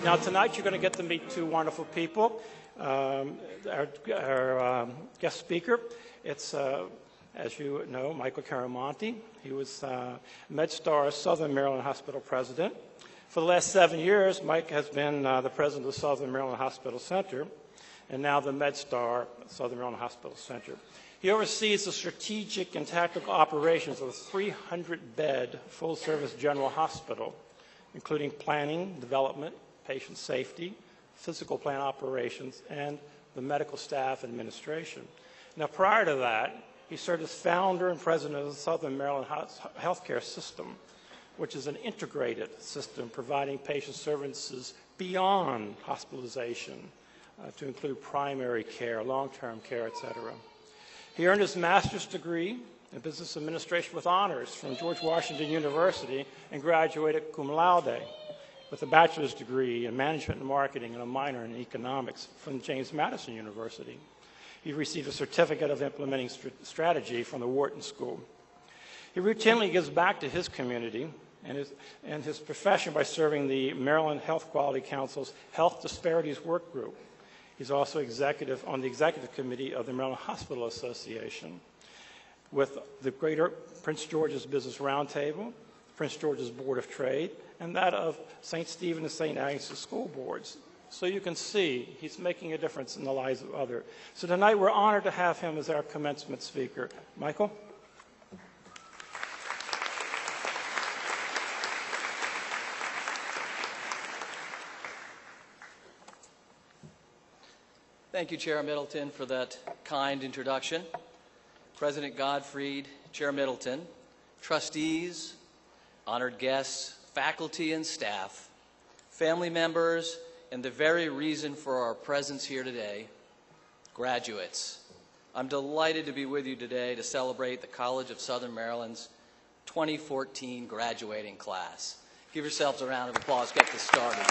Now, tonight you're going to get to meet two wonderful people. Our guest speaker, it's, as you know, Michael Chiaramonte. He was MedStar Southern Maryland Hospital president. For the last 7 years, Mike has been the president of the Southern Maryland Hospital Center, and now the MedStar Southern Maryland Hospital Center. He oversees the strategic and tactical operations of a 300-bed full-service general hospital, including planning, development, patient safety, physical plant operations, and the medical staff administration. Now, prior to that, he served as founder and president of the Southern Maryland Healthcare System, which is an integrated system providing patient services beyond hospitalization to include primary care, long-term care, et cetera. He earned his master's degree in business administration with honors from George Washington University and graduated cum laude with a bachelor's degree in management and marketing and a minor in economics from James Madison University. He received a certificate of implementing strategy from the Wharton School. He routinely gives back to his community and his profession by serving the Maryland Health Quality Council's Health Disparities Work Group. He's also on the executive committee of the Maryland Hospital Association with the Greater Prince George's Business Roundtable, Prince George's Board of Trade, and that of St. Stephen and St. Agnes school boards. So you can see he's making a difference in the lives of others. So tonight we're honored to have him as our commencement speaker. Michael? Thank you, Chair Middleton, for that kind introduction. President Gottfried, Chair Middleton, trustees, honored guests, faculty and staff, family members, and the very reason for our presence here today, graduates. I'm delighted to be with you today to celebrate the College of Southern Maryland's 2014 graduating class. Give yourselves a round of applause, get this started.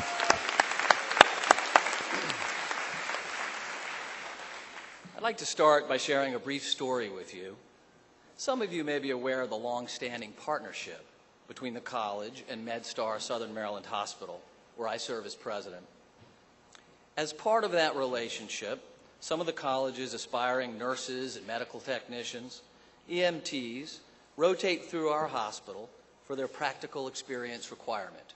I'd like to start by sharing a brief story with you. Some of you may be aware of the long-standing partnership between the college and MedStar Southern Maryland Hospital, where I serve as president. As part of that relationship, some of the college's aspiring nurses and medical technicians, EMTs, rotate through our hospital for their practical experience requirement.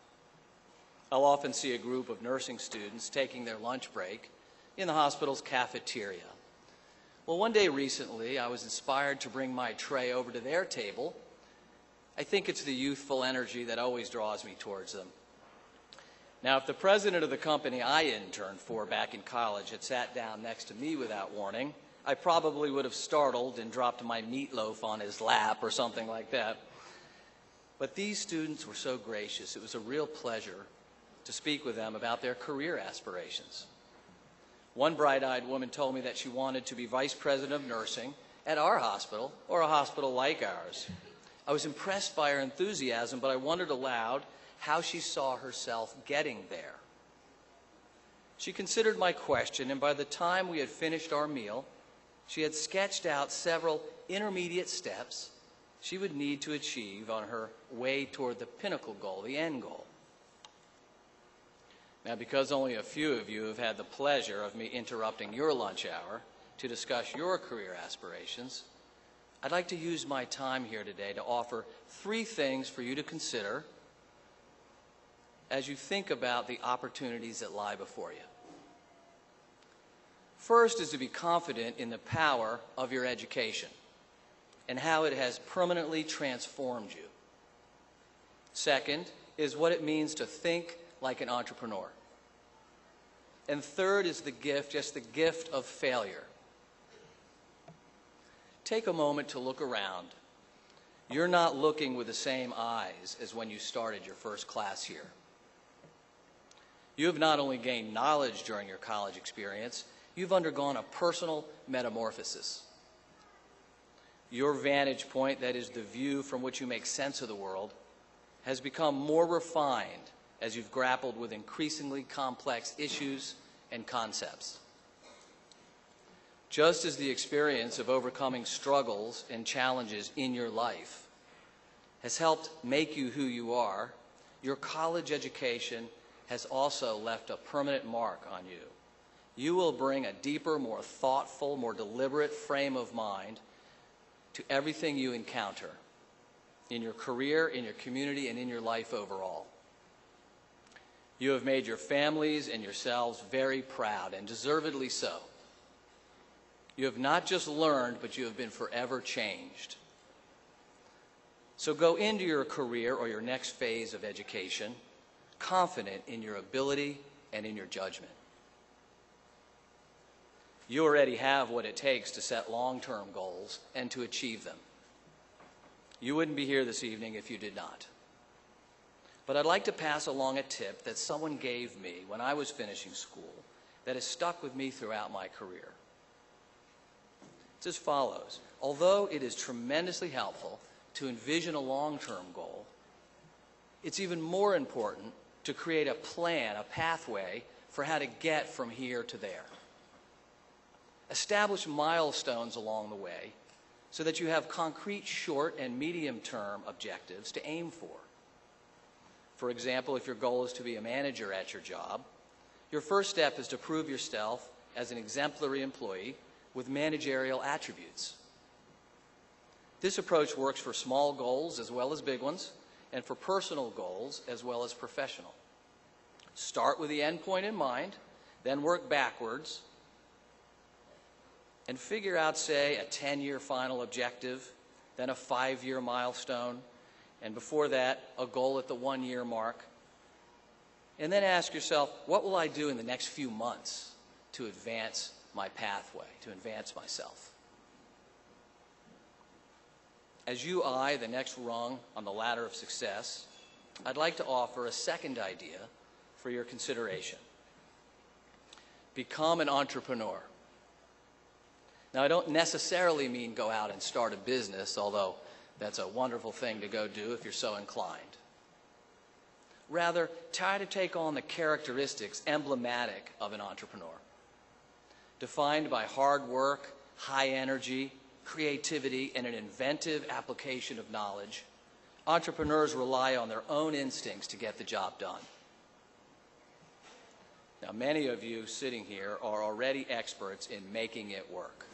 I'll often see a group of nursing students taking their lunch break in the hospital's cafeteria. Well, one day recently, I was inspired to bring my tray over to their table. I think it's the youthful energy that always draws me towards them. Now, if the president of the company I interned for back in college had sat down next to me without warning, I probably would have startled and dropped my meatloaf on his lap or something like that. But these students were so gracious. It was a real pleasure to speak with them about their career aspirations. One bright-eyed woman told me that she wanted to be vice president of nursing at our hospital or a hospital like ours. I was impressed by her enthusiasm, but I wondered aloud how she saw herself getting there. She considered my question, and by the time we had finished our meal, she had sketched out several intermediate steps she would need to achieve on her way toward the pinnacle goal, the end goal. Now, because only a few of you have had the pleasure of me interrupting your lunch hour to discuss your career aspirations, I'd like to use my time here today to offer 3 things for you to consider as you think about the opportunities that lie before you. First is to be confident in the power of your education and how it has permanently transformed you. Second is what it means to think like an entrepreneur. And third is the gift, just the gift of failure. Take a moment to look around. You're not looking with the same eyes as when you started your first class here. You have not only gained knowledge during your college experience, you've undergone a personal metamorphosis. Your vantage point, that is the view from which you make sense of the world, has become more refined as you've grappled with increasingly complex issues and concepts. Just as the experience of overcoming struggles and challenges in your life has helped make you who you are, your college education has also left a permanent mark on you. You will bring a deeper, more thoughtful, more deliberate frame of mind to everything you encounter in your career, in your community, and in your life overall. You have made your families and yourselves very proud, and deservedly so. You have not just learned, but you have been forever changed. So go into your career or your next phase of education confident in your ability and in your judgment. You already have what it takes to set long-term goals and to achieve them. You wouldn't be here this evening if you did not. But I'd like to pass along a tip that someone gave me when I was finishing school that has stuck with me throughout my career. It's as follows. Although it is tremendously helpful to envision a long-term goal, it's even more important to create a plan, a pathway for how to get from here to there. Establish milestones along the way so that you have concrete short and medium-term objectives to aim for. For example, if your goal is to be a manager at your job, your first step is to prove yourself as an exemplary employee with managerial attributes. This approach works for small goals as well as big ones, and for personal goals as well as professional. Start with the end point in mind, then work backwards, and figure out, say, a 10-year final objective, then a 5-year milestone, and before that, a goal at the 1-year mark. And then ask yourself, what will I do in the next few months to advance my pathway, to advance myself? As you eye the next rung on the ladder of success, I'd like to offer a second idea for your consideration. Become an entrepreneur. Now, I don't necessarily mean go out and start a business, although that's a wonderful thing to go do if you're so inclined. Rather, try to take on the characteristics emblematic of an entrepreneur, defined by hard work, high energy, creativity, and an inventive application of knowledge. Entrepreneurs rely on their own instincts to get the job done. Now, many of you sitting here are already experts in making it work.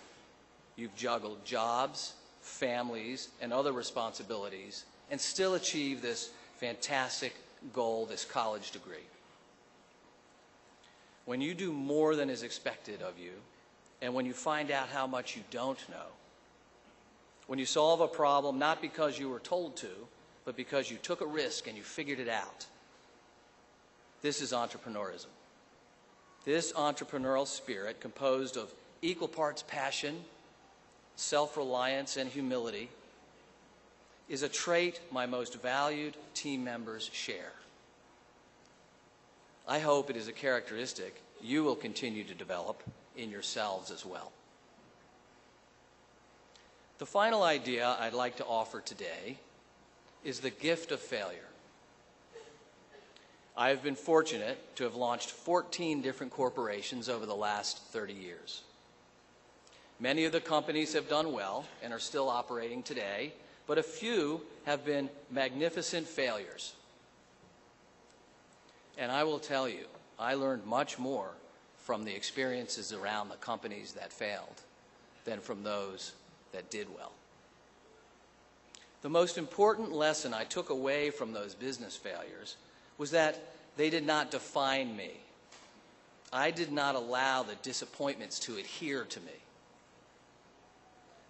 You've juggled jobs, families, and other responsibilities, and still achieve this fantastic goal, this college degree. When you do more than is expected of you, and when you find out how much you don't know, when you solve a problem not because you were told to, but because you took a risk and you figured it out, this is entrepreneurism. This entrepreneurial spirit, composed of equal parts passion, self-reliance, and humility, is a trait my most valued team members share. I hope it is a characteristic you will continue to develop in yourselves as well. The final idea I'd like to offer today is the gift of failure. I have been fortunate to have launched 14 different corporations over the last 30 years. Many of the companies have done well and are still operating today, but a few have been magnificent failures. And I will tell you, I learned much more from the experiences around the companies that failed than from those that did well. The most important lesson I took away from those business failures was that they did not define me. I did not allow the disappointments to adhere to me.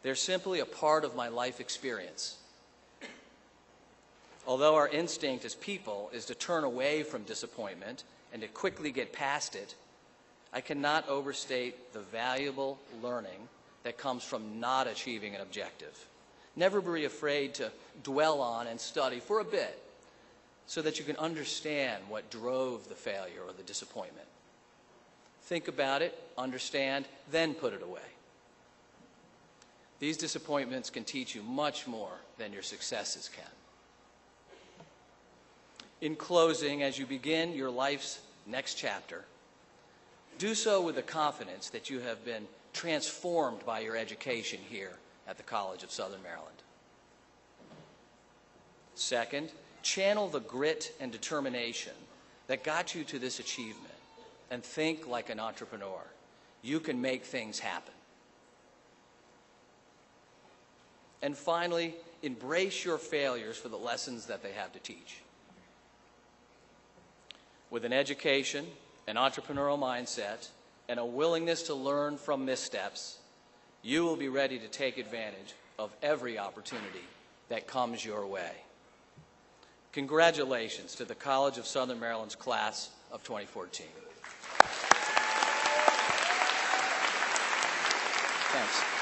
They're simply a part of my life experience. Although our instinct as people is to turn away from disappointment and to quickly get past it, I cannot overstate the valuable learning that comes from not achieving an objective. Never be afraid to dwell on and study for a bit so that you can understand what drove the failure or the disappointment. Think about it, understand, then put it away. These disappointments can teach you much more than your successes can. In closing, as you begin your life's next chapter, do so with the confidence that you have been transformed by your education here at the College of Southern Maryland. Second, channel the grit and determination that got you to this achievement, and think like an entrepreneur. You can make things happen. And finally, embrace your failures for the lessons that they have to teach. With an education, an entrepreneurial mindset, and a willingness to learn from missteps, you will be ready to take advantage of every opportunity that comes your way. Congratulations to the College of Southern Maryland's class of 2014. Thanks.